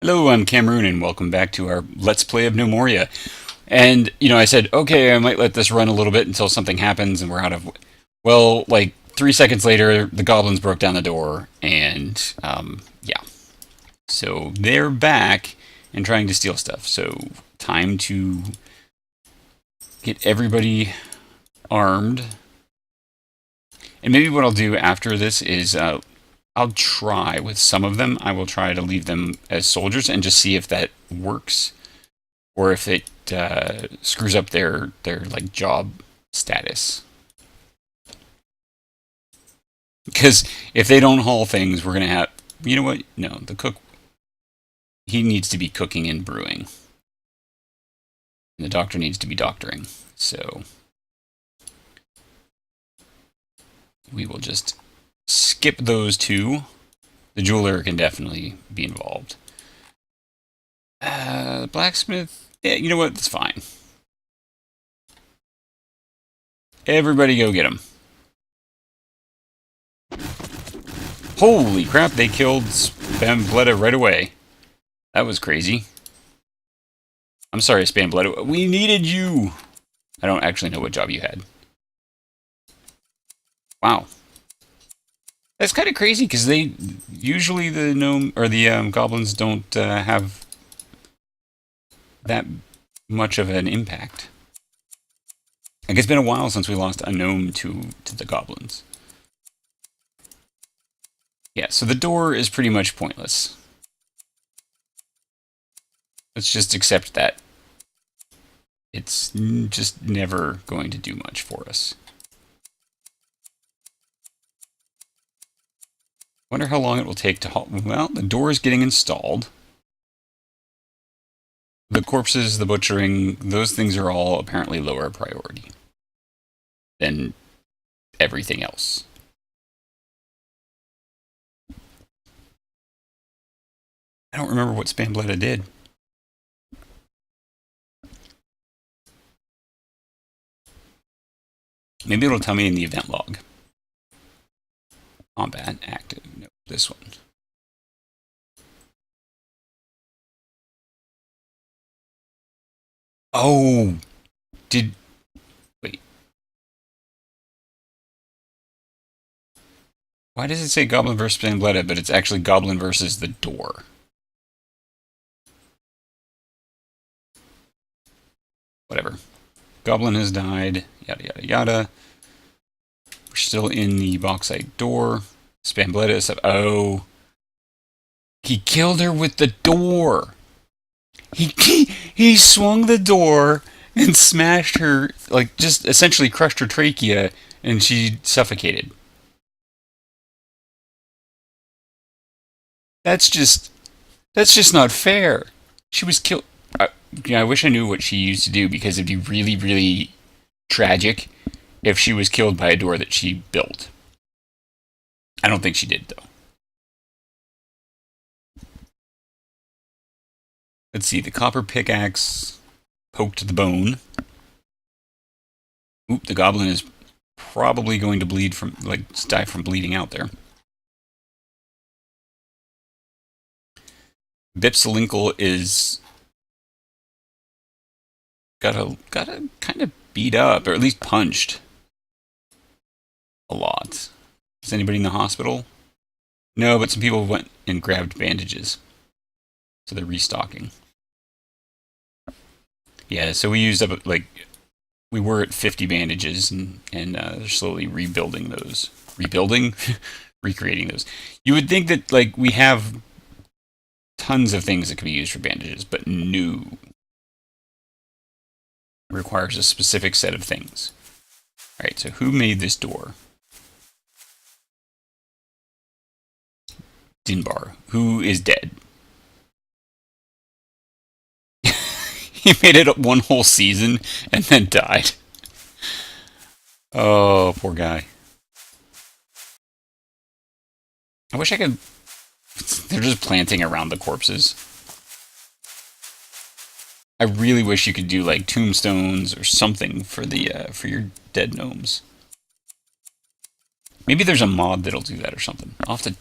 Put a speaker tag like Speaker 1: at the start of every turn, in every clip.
Speaker 1: Hello, I'm Cameroon, and welcome back to our Let's Play of Gnomoria. And, I said, okay, I might let this run a little bit until something happens and we're out of... Well, like, 3 seconds later, the goblins broke down the door, and, yeah. So, they're back and trying to steal stuff. So, time to get everybody armed. And maybe what I'll do after this is, I'll try with some of them. I will try to leave them as soldiers and just see if that works, or if it screws up their like job status. Because if they don't haul things, we're gonna have. You know what? No, the cook. He needs to be cooking and brewing. And the doctor needs to be doctoring. So we will just skip those two. The jeweler can definitely be involved. Blacksmith. Yeah, you know what? That's fine. Everybody go get him. Holy crap, they killed Spambletta right away. That was crazy. I'm sorry, Spambletta. We needed you! I don't actually know what job you had. Wow. That's kind of crazy, because they... Usually the gnome... Or the goblins don't have that much of an impact. Like, it's been a while since we lost a gnome to the goblins. Yeah, so the door is pretty much pointless. Let's just accept that. It's just never going to do much for us. Wonder how long it will take to haul. Well, the door is getting installed. The corpses, the butchering, those things are all apparently lower priority than everything else. I don't remember what Spambletta did. Maybe it'll tell me in the event log. Combat active. No, this one. Oh! Wait. Why does it say Goblin versus Spambletta, but it's actually Goblin versus the door? Whatever. Goblin has died. Yada, yada, yada. We're still in the bauxite door. Spambletta is up. Oh. He killed her with the door. He swung the door and smashed her, like, just essentially crushed her trachea, and she suffocated. That's just not fair. She was killed. I wish I knew what she used to do, because it'd be really, really tragic if she was killed by a door that she built. I don't think she did, though. Let's see, the copper pickaxe poked the bone. Oop, the goblin is probably going to bleed from, like, die from bleeding out there. Bipsalinkle is got a kind of beat up, or at least punched a lot. Is anybody in the hospital? No, but some people went and grabbed bandages, so they're restocking. Yeah, so we used up, like, we were at 50 bandages, and they're slowly rebuilding those. Rebuilding? Recreating those. You would think that, like, we have tons of things that can be used for bandages, but no. It requires a specific set of things. Alright, so who made this door? Dinbar, who is dead. He made it one whole season and then died. Oh, poor guy. I wish I could... They're just planting around the corpses. I really wish you could do, like, tombstones or something for the for your dead gnomes. Maybe there's a mod that'll do that or something. I'll have to...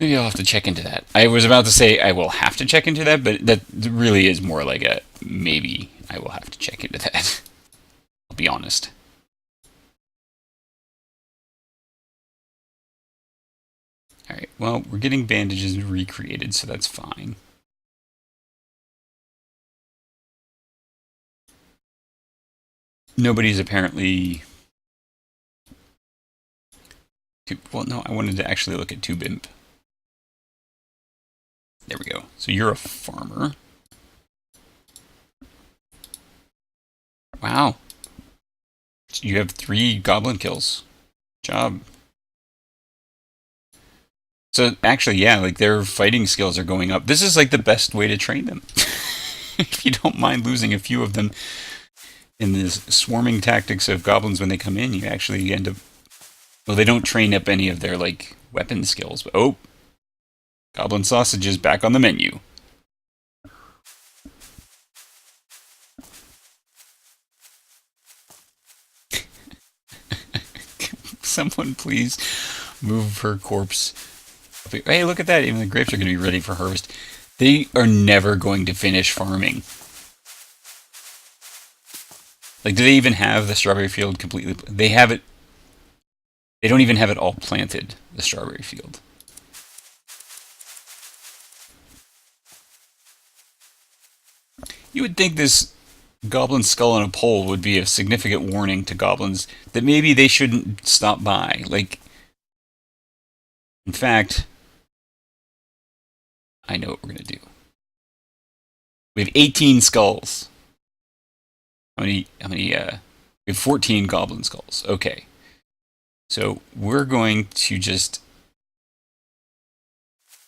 Speaker 1: Maybe I'll have to check into that. I was about to say I will have to check into that, but that really is more like a maybe I will have to check into that. I'll be honest. Alright, well, we're getting bandages recreated, so that's fine. Nobody's apparently... Well, no, I wanted to actually look at Tube Imp. There we go. So you're a farmer. Wow. You have 3 goblin kills. Job. So actually, yeah, like their fighting skills are going up. This is like the best way to train them. If you don't mind losing a few of them in this swarming tactics of goblins when they come in, you actually end up... Well, they don't train up any of their, like, weapon skills. But, oh! Goblin sausages back on the menu. Someone please move her corpse. Hey, look at that. Even the grapes are going to be ready for harvest. They are never going to finish farming. Like, do they even have the strawberry field completely? They have it. They don't even have it all planted, the strawberry field. You would think this goblin skull on a pole would be a significant warning to goblins that maybe they shouldn't stop by. Like, in fact, I know what we're going to do. We have 18 skulls. How many, we have 14 goblin skulls. Okay. So we're going to just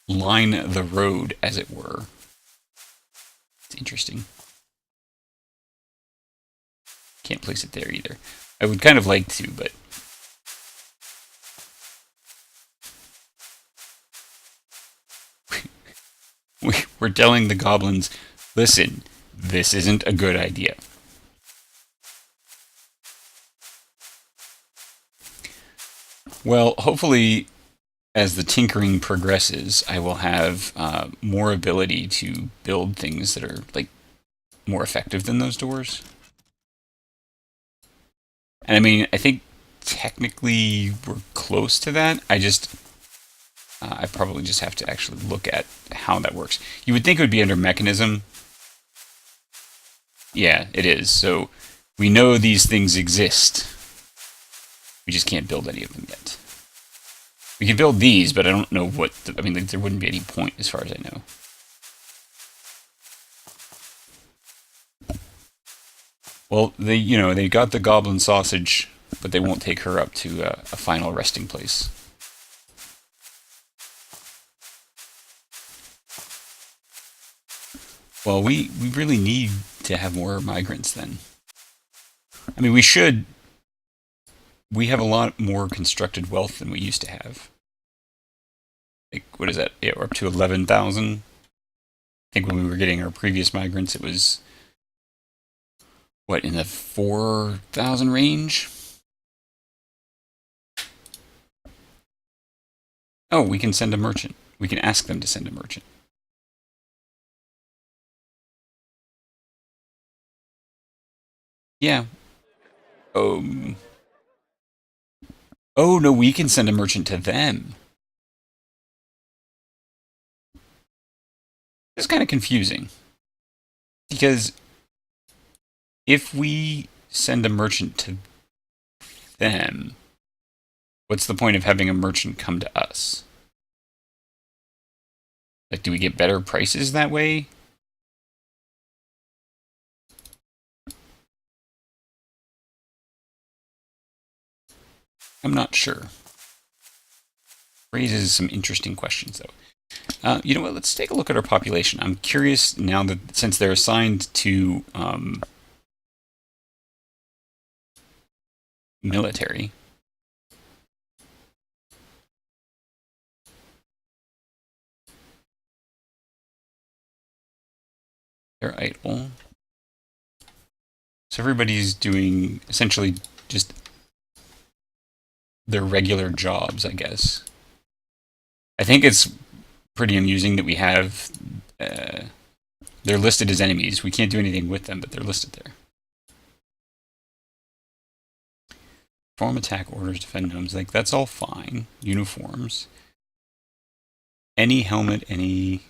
Speaker 1: line the road, as it were. It's interesting. Can't place it there either. I would kind of like to, but... We're telling the goblins, listen, this isn't a good idea. Well, hopefully, as the tinkering progresses, I will have more ability to build things that are, like, more effective than those doors. And I mean, I think technically we're close to that. I probably just have to actually look at how that works. You would think it would be under mechanism. Yeah, it is. So we know these things exist. We just can't build any of them yet. We can build these, but I don't know what... I mean, like, there wouldn't be any point as far as I know. Well, they got the goblin sausage, but they won't take her up to a final resting place. Well, we really need to have more migrants then. I mean, we should... We have a lot more constructed wealth than we used to have. Like, what is that? Yeah, we're up to 11,000. I think when we were getting our previous migrants, it was... What, in the 4,000 range? Oh, we can send a merchant. We can ask them to send a merchant. Yeah. Oh, no, we can send a merchant to them. It's kind of confusing. Because if we send a merchant to them, what's the point of having a merchant come to us? Like, do we get better prices that way? I'm not sure. Raises some interesting questions, though. You know what? Let's take a look at our population. I'm curious now that since they're assigned to military. They're idle. So everybody's doing essentially just their regular jobs, I guess. I think it's pretty amusing that we have they're listed as enemies. We can't do anything with them, but they're listed there. Perform attack orders, defend homes. Like, that's all fine. Uniforms. Any helmet, any...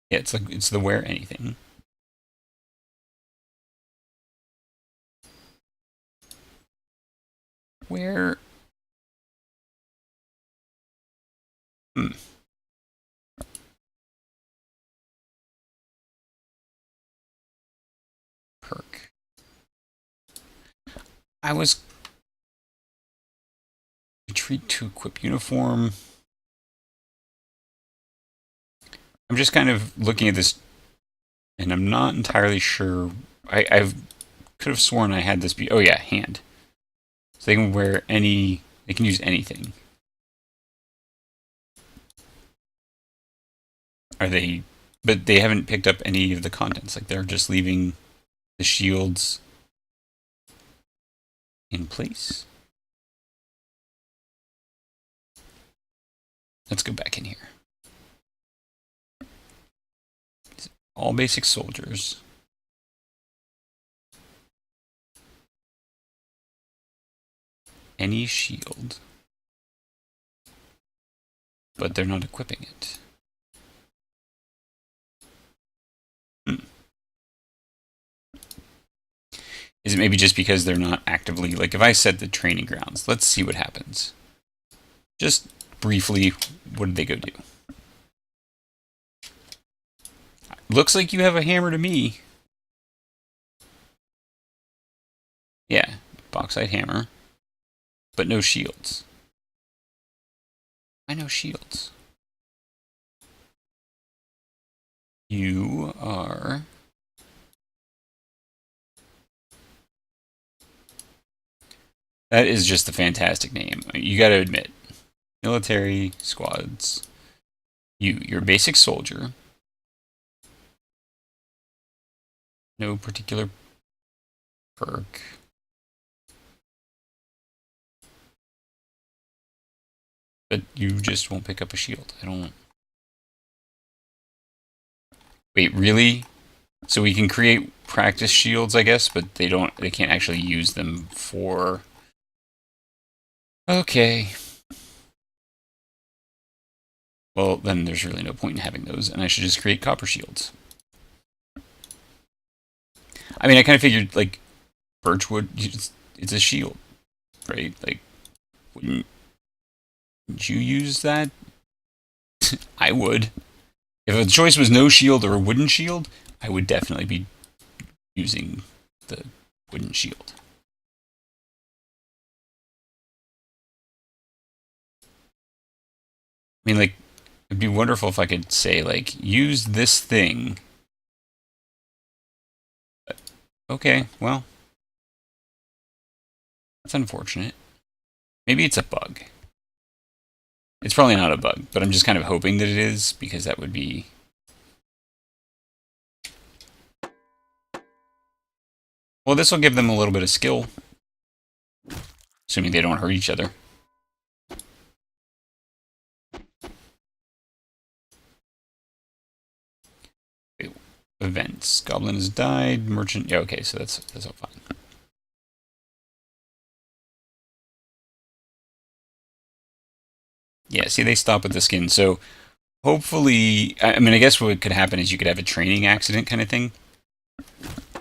Speaker 1: Yeah, it's like, it's the wear anything. Where... Hmm. Perk. I was... Retreat to equip uniform. I'm just kind of looking at this, and I'm not entirely sure. I could have sworn I had this be... Oh yeah, hand. So they can wear any... They can use anything. Are they... But they haven't picked up any of the contents. Like, they're just leaving the shields in place. Let's go back in here. All basic soldiers. Any shield. But they're not equipping it. Is it maybe just because they're not actively... Like, if I set the training grounds, let's see what happens. Just briefly, what did they go do? Looks like you have a hammer to me. Yeah, bauxite hammer. But no shields. Why no shields? You are... That is just a fantastic name. You gotta admit. Military squads. You're a basic soldier. No particular perk. But you just won't pick up a shield. I don't... Wait, really? So we can create practice shields, I guess, but they can't actually use them for... Okay. Well, then there's really no point in having those, and I should just create copper shields. I mean, I kind of figured, like, birchwood, it's a shield, right? Like, wouldn't you use that? I would. If the choice was no shield or a wooden shield, I would definitely be using the wooden shield. I mean, like, it'd be wonderful if I could say, like, use this thing. But, okay, well, that's unfortunate. Maybe it's a bug. It's probably not a bug, but I'm just kind of hoping that it is, because that would be... Well, this will give them a little bit of skill. Assuming they don't hurt each other. Wait, events. Goblin has died. Merchant... Yeah, okay, so that's all fine. Yeah, see, they stop at the skin, so... Hopefully... I mean, I guess what could happen is you could have a training accident kind of thing.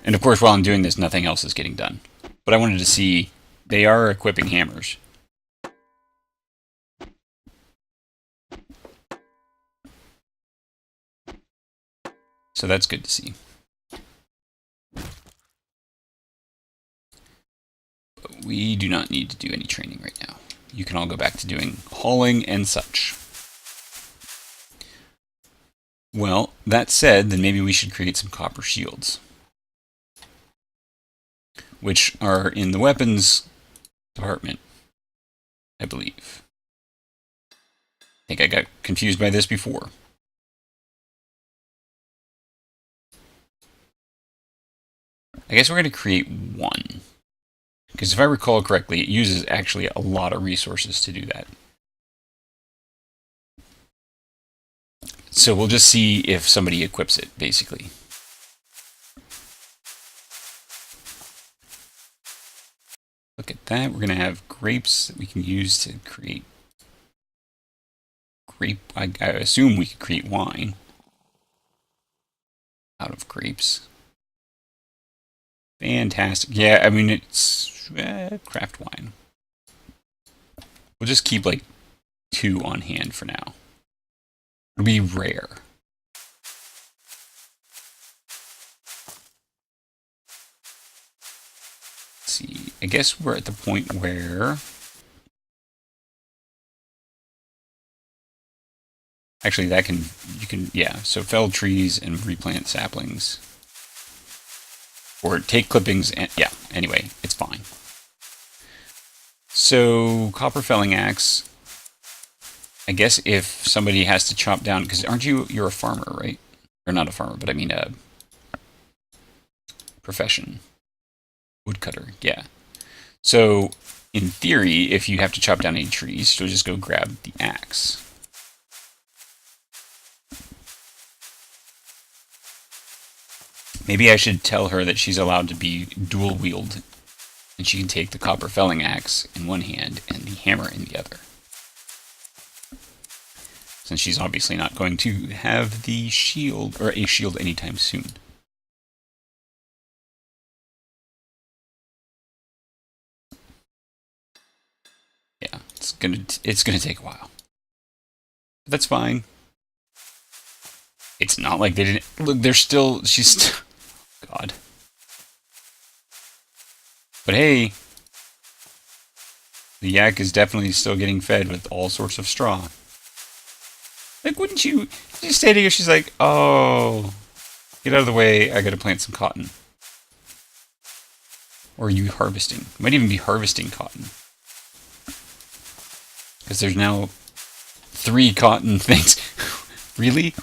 Speaker 1: And of course, while I'm doing this, nothing else is getting done. But I wanted to see... They are equipping hammers. So that's good to see. But we do not need to do any training right now. You can all go back to doing hauling and such. Well, that said, then maybe we should create some copper shields. Which are in the weapons department, I believe. I think I got confused by this before. I guess we're going to create one. Because if I recall correctly, it uses actually a lot of resources to do that. So we'll just see if somebody equips it, basically. Look at that. We're going to have grapes that we can use to create grape. I assume we could create wine out of grapes. Fantastic. Yeah, I mean, it's craft wine. We'll just keep like 2 on hand for now. It'll be rare. Let's see. I guess we're at the point where... Actually, yeah, so fell trees and replant saplings. Or take clippings and, yeah, anyway, it's fine. So, copper felling axe. I guess if somebody has to chop down, because you're a farmer, right? Or not a farmer, but I mean a profession. Woodcutter, yeah. So, in theory, if you have to chop down any trees, you'll just go grab the axe. Maybe I should tell her that she's allowed to be dual-wield, and she can take the copper felling axe in one hand and the hammer in the other. Since she's obviously not going to have the shield, or a shield anytime soon. Yeah, it's gonna take a while. But that's fine. It's not like they didn't... Look, she's still... God. But hey, the yak is definitely still getting fed with all sorts of straw. Like, wouldn't you... She's standing here, she's like, oh, get out of the way, I gotta plant some cotton. Or are you harvesting? You might even be harvesting cotton. Because there's now 3 cotton things. Really?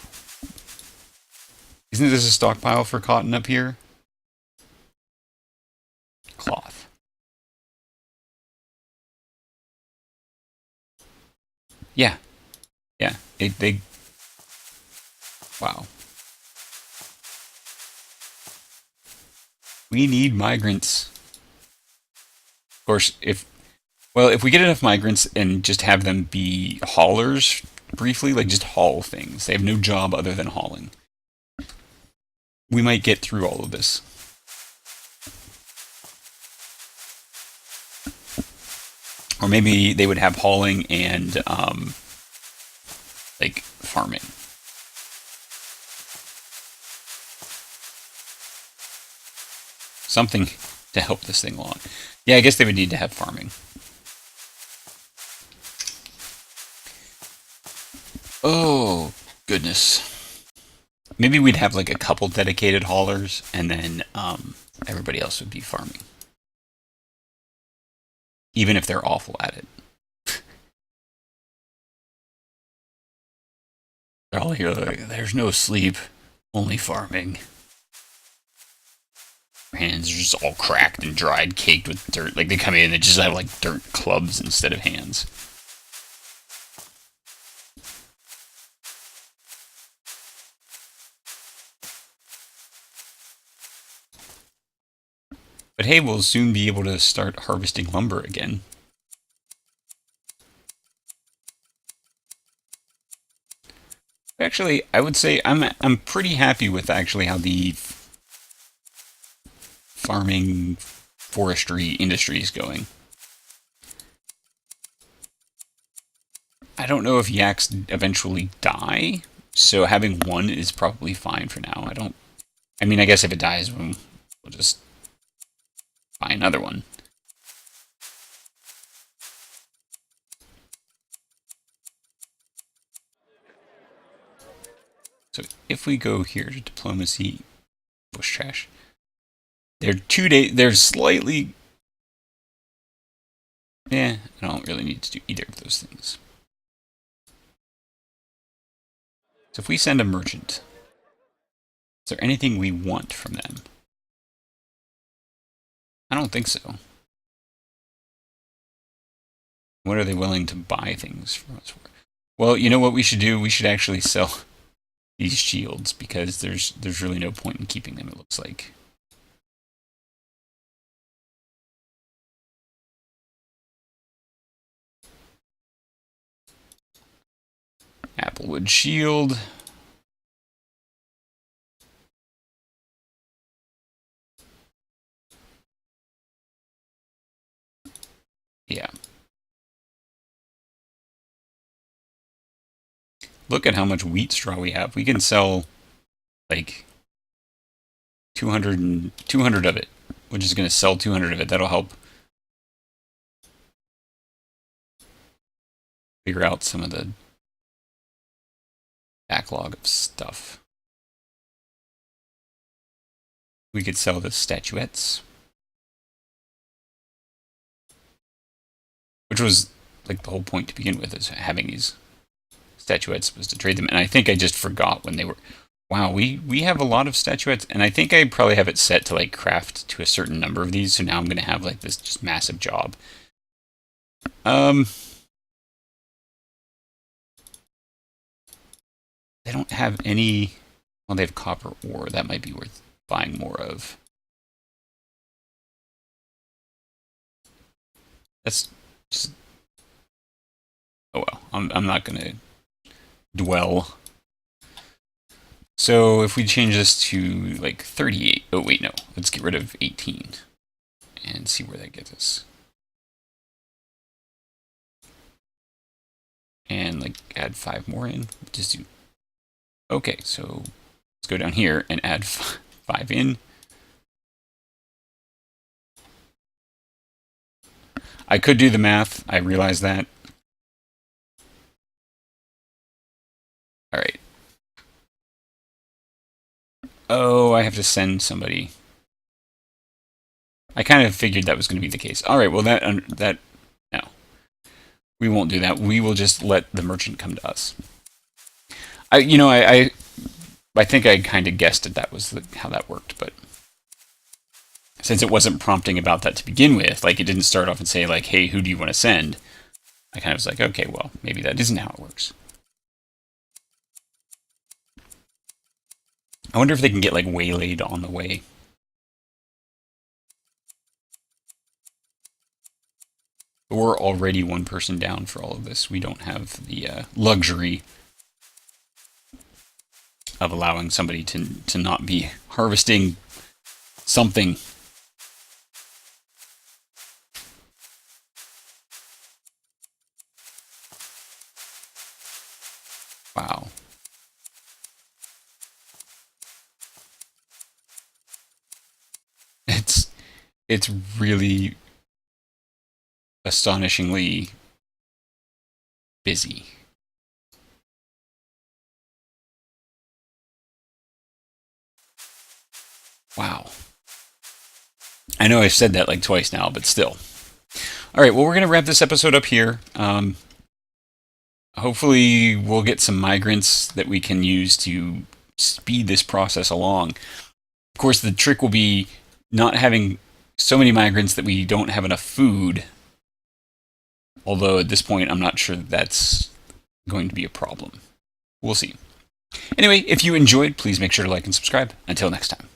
Speaker 1: Isn't this a stockpile for cotton up here? Cloth. Yeah. Yeah. They wow. We need migrants. Of course, if we get enough migrants and just have them be haulers briefly, like just haul things. They have no job other than hauling. We might get through all of this. Or maybe they would have hauling and, like, farming. Something to help this thing along. Yeah, I guess they would need to have farming. Oh, goodness. Maybe we'd have like a couple dedicated haulers, and then everybody else would be farming. Even if they're awful at it. They're all here like, there's no sleep, only farming. Their hands are just all cracked and dried, caked with dirt. Like they come in and they just have like dirt clubs instead of hands. But hey, we'll soon be able to start harvesting lumber again. Actually, I would say I'm pretty happy with actually how the farming forestry industry is going. I don't know if yaks eventually die, so having one is probably fine for now. I mean, I guess if it dies, we'll just buy another one. So if we go here to diplomacy, bush trash, they're 2 days, they're slightly, I don't really need to do either of those things. So if we send a merchant, is there anything we want from them? I don't think so. What are they willing to buy things from us for? Well, you know what we should do? We should actually sell these shields because there's really no point in keeping them, it looks like. Applewood shield. Yeah. Look at how much wheat straw we have. We can sell like 200 of it. We're just going to sell 200 of it. That'll help figure out some of the backlog of stuff. We could sell the statuettes, which was like the whole point to begin with, is having these statuettes was to trade them. And I think I just forgot when they were. Wow, we have a lot of statuettes, and I think I probably have it set to like craft to a certain number of these. So now I'm going to have like this just massive job. They don't have any. Well, they have copper ore. That might be worth buying more of. That's just. Oh well, I'm not going to dwell. So if we change this to like 38. Oh wait, no. Let's get rid of 18 and see where that gets us. And like add 5 more in. Just do. Okay, so let's go down here and add 5 in. I could do the math. I realize that. All right. Oh, I have to send somebody. I kind of figured that was going to be the case. All right, well, that no. We won't do that. We will just let the merchant come to us. I think I kind of guessed that was how that worked, but since it wasn't prompting about that to begin with, like it didn't start off and say like, hey, who do you want to send? I kind of was like, okay, well, maybe that isn't how it works. I wonder if they can get like waylaid on the way. But we're already one person down for all of this. We don't have the luxury of allowing somebody to not be harvesting something. Wow. It's really astonishingly busy. Wow. I know I've said that like twice now, but still. All right, well, we're going to wrap this episode up here. Hopefully, we'll get some migrants that we can use to speed this process along. Of course, the trick will be not having so many migrants that we don't have enough food. Although at this point, I'm not sure that's going to be a problem. We'll see. Anyway, if you enjoyed, please make sure to like and subscribe. Until next time.